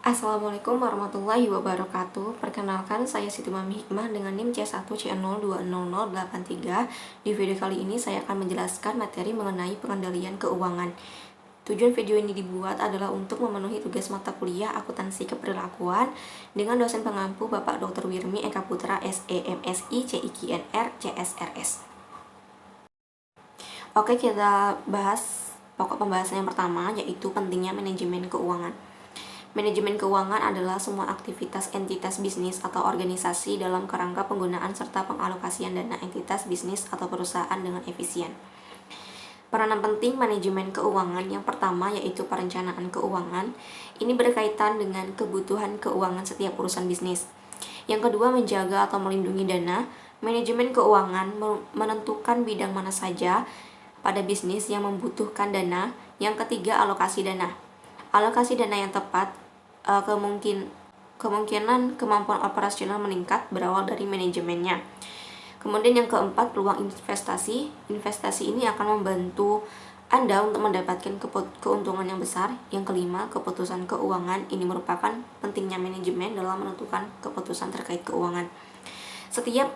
Assalamualaikum warahmatullahi wabarakatuh. Perkenalkan, saya Siti Mami Hikmah dengan NIM C1CN020083. Di video kali ini saya akan menjelaskan materi mengenai pengendalian keuangan. Tujuan video ini dibuat adalah untuk memenuhi tugas mata kuliah akuntansi keperilakuan dengan dosen pengampu Bapak Dr. Wirmi Eka Putra SEMSI CIKNR CSRS. Oke, kita bahas pokok pembahasan yang pertama, yaitu pentingnya manajemen keuangan. Manajemen keuangan adalah semua aktivitas entitas bisnis atau organisasi dalam kerangka penggunaan serta pengalokasian dana entitas bisnis atau perusahaan dengan efisien. Peranan penting manajemen keuangan yang pertama yaitu perencanaan keuangan. Ini berkaitan dengan kebutuhan keuangan setiap urusan bisnis. Yang kedua, menjaga atau melindungi dana. Manajemen keuangan menentukan bidang mana saja pada bisnis yang membutuhkan dana. Yang ketiga, alokasi dana. Alokasi dana yang tepat, kemungkinan kemampuan operasional meningkat berawal dari manajemennya. Kemudian yang keempat, peluang investasi. Investasi ini akan membantu Anda untuk mendapatkan keuntungan yang besar. Yang kelima, keputusan keuangan. Ini merupakan pentingnya manajemen dalam menentukan keputusan terkait keuangan. Setiap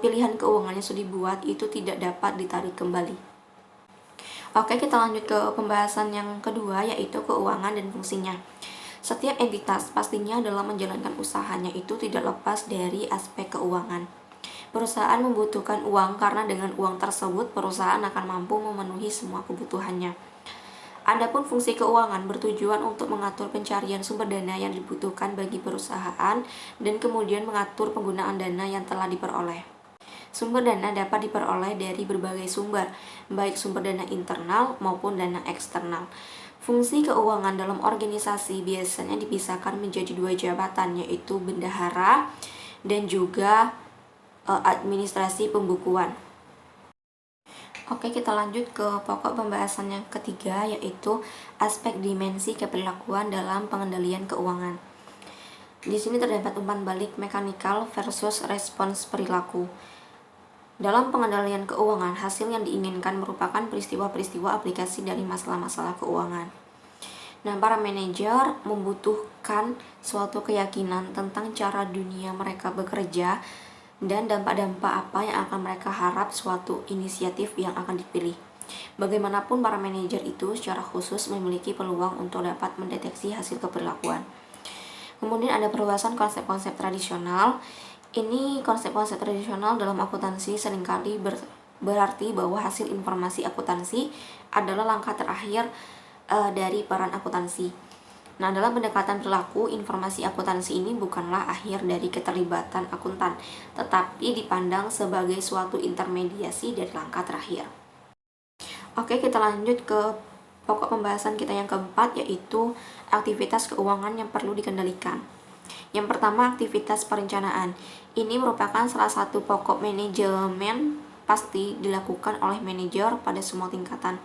pilihan keuangan yang sudah dibuat itu tidak dapat ditarik kembali. Oke, kita lanjut ke pembahasan yang kedua, yaitu keuangan dan fungsinya. Setiap entitas pastinya dalam menjalankan usahanya itu tidak lepas dari aspek keuangan. Perusahaan membutuhkan uang karena dengan uang tersebut perusahaan akan mampu memenuhi semua kebutuhannya. Adapun fungsi keuangan bertujuan untuk mengatur pencarian sumber dana yang dibutuhkan bagi perusahaan dan kemudian mengatur penggunaan dana yang telah diperoleh. Sumber dana dapat diperoleh dari berbagai sumber, baik sumber dana internal maupun dana eksternal. Fungsi keuangan dalam organisasi biasanya dipisahkan menjadi dua jabatan, yaitu bendahara dan juga administrasi pembukuan. Oke, kita lanjut ke pokok pembahasan yang ketiga, yaitu aspek dimensi keperilakuan dalam pengendalian keuangan. Di sini terdapat umpan balik mekanikal versus respons perilaku. Dalam pengendalian keuangan, hasil yang diinginkan merupakan peristiwa-peristiwa aplikasi dari masalah-masalah keuangan. Nah, para manajer membutuhkan suatu keyakinan tentang cara dunia mereka bekerja dan dampak-dampak apa yang akan mereka harap suatu inisiatif yang akan dipilih. Bagaimanapun, para manajer itu secara khusus memiliki peluang untuk dapat mendeteksi hasil keperilakuan. Kemudian ada perluasan konsep-konsep tradisional. Ini konsep-konsep tradisional dalam akuntansi seringkali berarti bahwa hasil informasi akuntansi adalah langkah terakhir dari peran akuntansi. Nah, dalam pendekatan perilaku, informasi akuntansi ini bukanlah akhir dari keterlibatan akuntan, tetapi dipandang sebagai suatu intermediasi dari langkah terakhir. Oke, kita lanjut ke pokok pembahasan kita yang keempat, yaitu aktivitas keuangan yang perlu dikendalikan. Yang pertama, aktivitas perencanaan. Ini merupakan salah satu pokok manajemen pasti dilakukan oleh manajer pada semua tingkatan.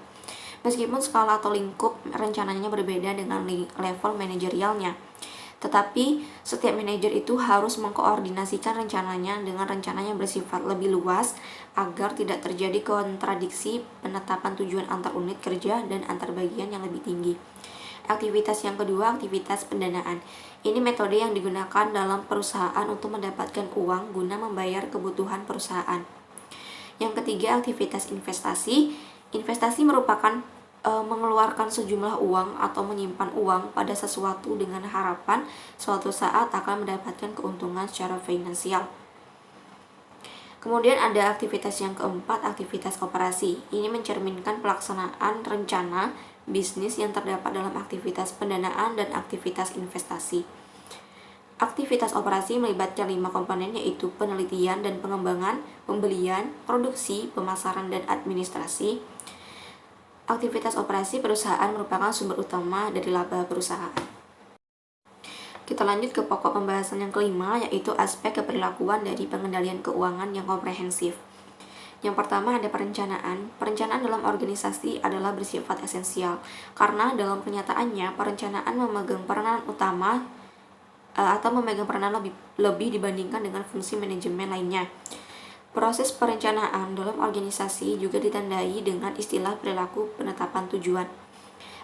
Meskipun skala atau lingkup rencananya berbeda dengan level manajerialnya, tetapi setiap manajer itu harus mengkoordinasikan rencananya dengan rencana yang bersifat lebih luas agar tidak terjadi kontradiksi penetapan tujuan antar unit kerja dan antar bagian yang lebih tinggi. Aktivitas yang kedua, aktivitas pendanaan. Ini metode yang digunakan dalam perusahaan untuk mendapatkan uang guna membayar kebutuhan perusahaan. Yang ketiga, aktivitas investasi. Investasi merupakan mengeluarkan sejumlah uang atau menyimpan uang pada sesuatu dengan harapan suatu saat akan mendapatkan keuntungan secara finansial. Kemudian ada aktivitas yang keempat, aktivitas operasi. Ini mencerminkan pelaksanaan rencana bisnis yang terdapat dalam aktivitas pendanaan dan aktivitas investasi. Aktivitas operasi melibatkan 5 komponen, yaitu penelitian dan pengembangan, pembelian, produksi, pemasaran, dan administrasi. Aktivitas operasi perusahaan merupakan sumber utama dari laba perusahaan. Kita lanjut ke pokok pembahasan yang kelima, yaitu aspek keperilakuan dari pengendalian keuangan yang komprehensif. Yang pertama ada perencanaan. Perencanaan dalam organisasi adalah bersifat esensial karena dalam kenyataannya perencanaan memegang peranan utama atau memegang peranan lebih dibandingkan dengan fungsi manajemen lainnya. Proses perencanaan dalam organisasi juga ditandai dengan istilah perilaku penetapan tujuan.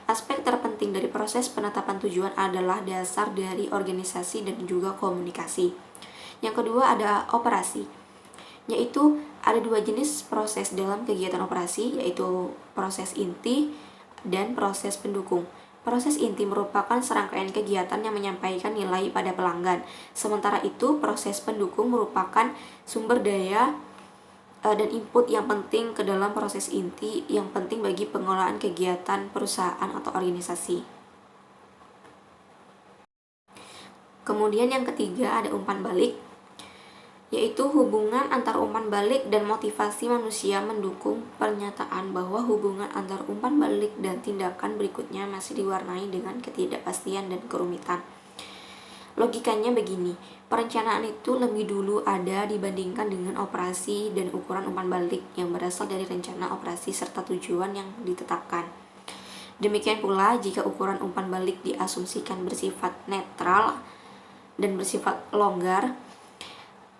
Aspek terpenting dari proses penetapan tujuan adalah dasar dari organisasi dan juga komunikasi. Yang kedua ada operasi, yaitu ada dua jenis proses dalam kegiatan operasi, yaitu proses inti dan proses pendukung. Proses inti merupakan serangkaian kegiatan yang menyampaikan nilai pada pelanggan. Sementara itu, proses pendukung merupakan sumber daya dan input yang penting ke dalam proses inti yang penting bagi pengelolaan kegiatan perusahaan atau organisasi. Kemudian yang ketiga ada umpan balik, yaitu hubungan antar umpan balik dan motivasi manusia mendukung pernyataan bahwa hubungan antar umpan balik dan tindakan berikutnya masih diwarnai dengan ketidakpastian dan kerumitan. Logikanya begini, perencanaan itu lebih dulu ada dibandingkan dengan operasi dan ukuran umpan balik yang berasal dari rencana operasi serta tujuan yang ditetapkan. Demikian pula jika ukuran umpan balik diasumsikan bersifat netral dan bersifat longgar,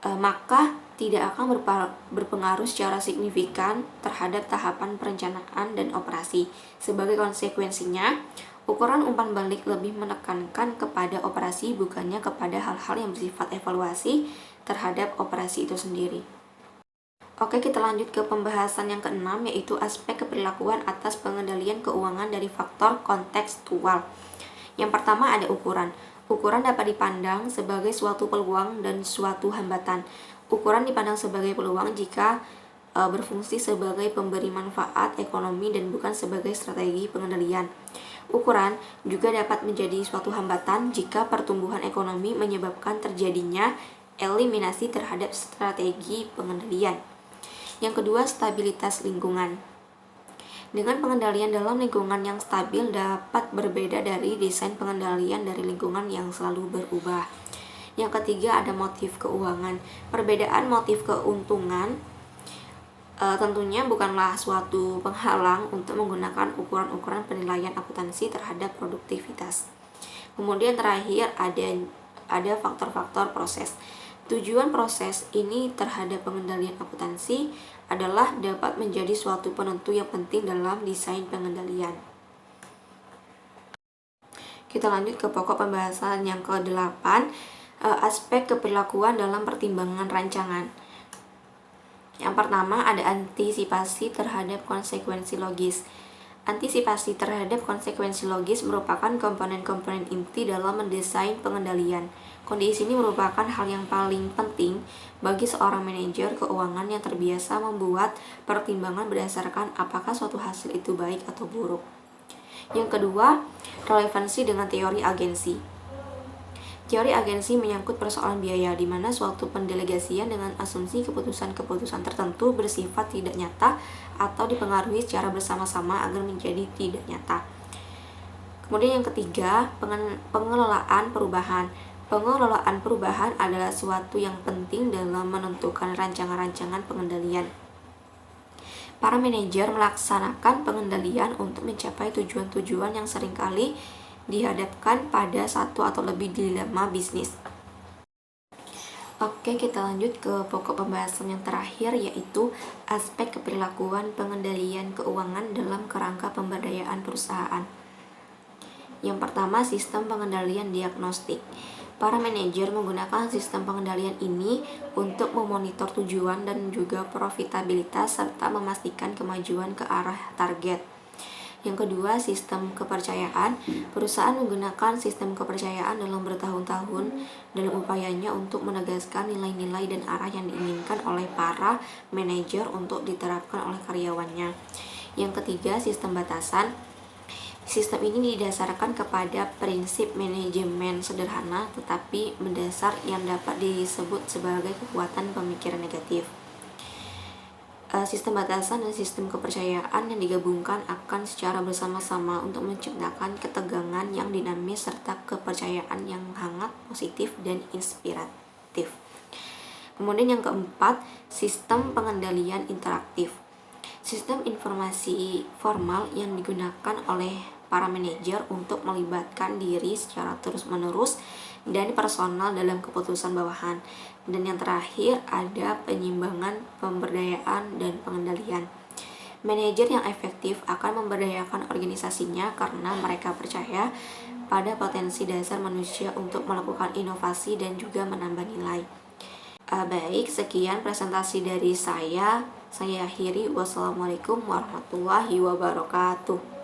maka tidak akan berpengaruh secara signifikan terhadap tahapan perencanaan dan operasi. Sebagai konsekuensinya, ukuran umpan balik lebih menekankan kepada operasi bukannya kepada hal-hal yang bersifat evaluasi terhadap operasi itu sendiri. Oke, kita lanjut ke pembahasan yang keenam, yaitu aspek keperilakuan atas pengendalian keuangan dari faktor kontekstual. Yang pertama ada ukuran. Ukuran dapat dipandang sebagai suatu peluang dan suatu hambatan. Ukuran dipandang sebagai peluang jika berfungsi sebagai pemberi manfaat ekonomi dan bukan sebagai strategi pengendalian. Ukuran juga dapat menjadi suatu hambatan jika pertumbuhan ekonomi menyebabkan terjadinya eliminasi terhadap strategi pengendalian. Yang kedua, stabilitas lingkungan. Dengan pengendalian dalam lingkungan yang stabil dapat berbeda dari desain pengendalian dari lingkungan yang selalu berubah. Yang ketiga, ada motif keuangan. Perbedaan motif keuntungan tentunya bukanlah suatu penghalang untuk menggunakan ukuran-ukuran penilaian akuntansi terhadap produktivitas. Kemudian terakhir ada faktor-faktor proses. Tujuan proses ini terhadap pengendalian akuntansi adalah dapat menjadi suatu penentu yang penting dalam desain pengendalian. Kita lanjut ke pokok pembahasan yang ke-8, aspek keperilakuan dalam pertimbangan rancangan. Yang pertama ada antisipasi terhadap konsekuensi logis. Antisipasi terhadap konsekuensi logis merupakan komponen-komponen inti dalam mendesain pengendalian. Kondisi ini merupakan hal yang paling penting bagi seorang manajer keuangan yang terbiasa membuat pertimbangan berdasarkan apakah suatu hasil itu baik atau buruk. Yang kedua, relevansi dengan teori agensi. Teori agensi menyangkut persoalan biaya, di mana suatu pendelegasian dengan asumsi keputusan-keputusan tertentu bersifat tidak nyata atau dipengaruhi secara bersama-sama agar menjadi tidak nyata. Kemudian yang ketiga, pengelolaan perubahan. Pengelolaan perubahan adalah suatu yang penting dalam menentukan rancangan-rancangan pengendalian. Para manajer melaksanakan pengendalian untuk mencapai tujuan-tujuan yang seringkali dihadapkan pada satu atau lebih dilema bisnis. Oke, kita lanjut ke pokok pembahasan yang terakhir, yaitu aspek keperilakuan pengendalian keuangan dalam kerangka pemberdayaan perusahaan. Yang pertama, sistem pengendalian diagnostik. Para manajer menggunakan sistem pengendalian ini untuk memonitor tujuan dan juga profitabilitas serta memastikan kemajuan ke arah target. Yang kedua, sistem kepercayaan. Perusahaan menggunakan sistem kepercayaan dalam bertahun-tahun dalam upayanya untuk menegaskan nilai-nilai dan arah yang diinginkan oleh para manajer untuk diterapkan oleh karyawannya. Yang ketiga, sistem batasan. Sistem ini didasarkan kepada prinsip manajemen sederhana tetapi mendasar yang dapat disebut sebagai kekuatan pemikiran negatif. Sistem batasan dan sistem kepercayaan yang digabungkan akan secara bersama-sama untuk menciptakan ketegangan yang dinamis serta kepercayaan yang hangat, positif, dan inspiratif. Kemudian yang keempat, sistem pengendalian interaktif. Sistem informasi formal yang digunakan oleh para manajer untuk melibatkan diri secara terus-menerus dan personal dalam keputusan bawahan. Dan yang terakhir ada penyimbangan pemberdayaan dan pengendalian. Manajer yang efektif akan memberdayakan organisasinya karena mereka percaya pada potensi dasar manusia untuk melakukan inovasi dan juga menambah nilai. Baik, sekian presentasi dari saya. Saya akhiri. Wassalamualaikum warahmatullahi wabarakatuh.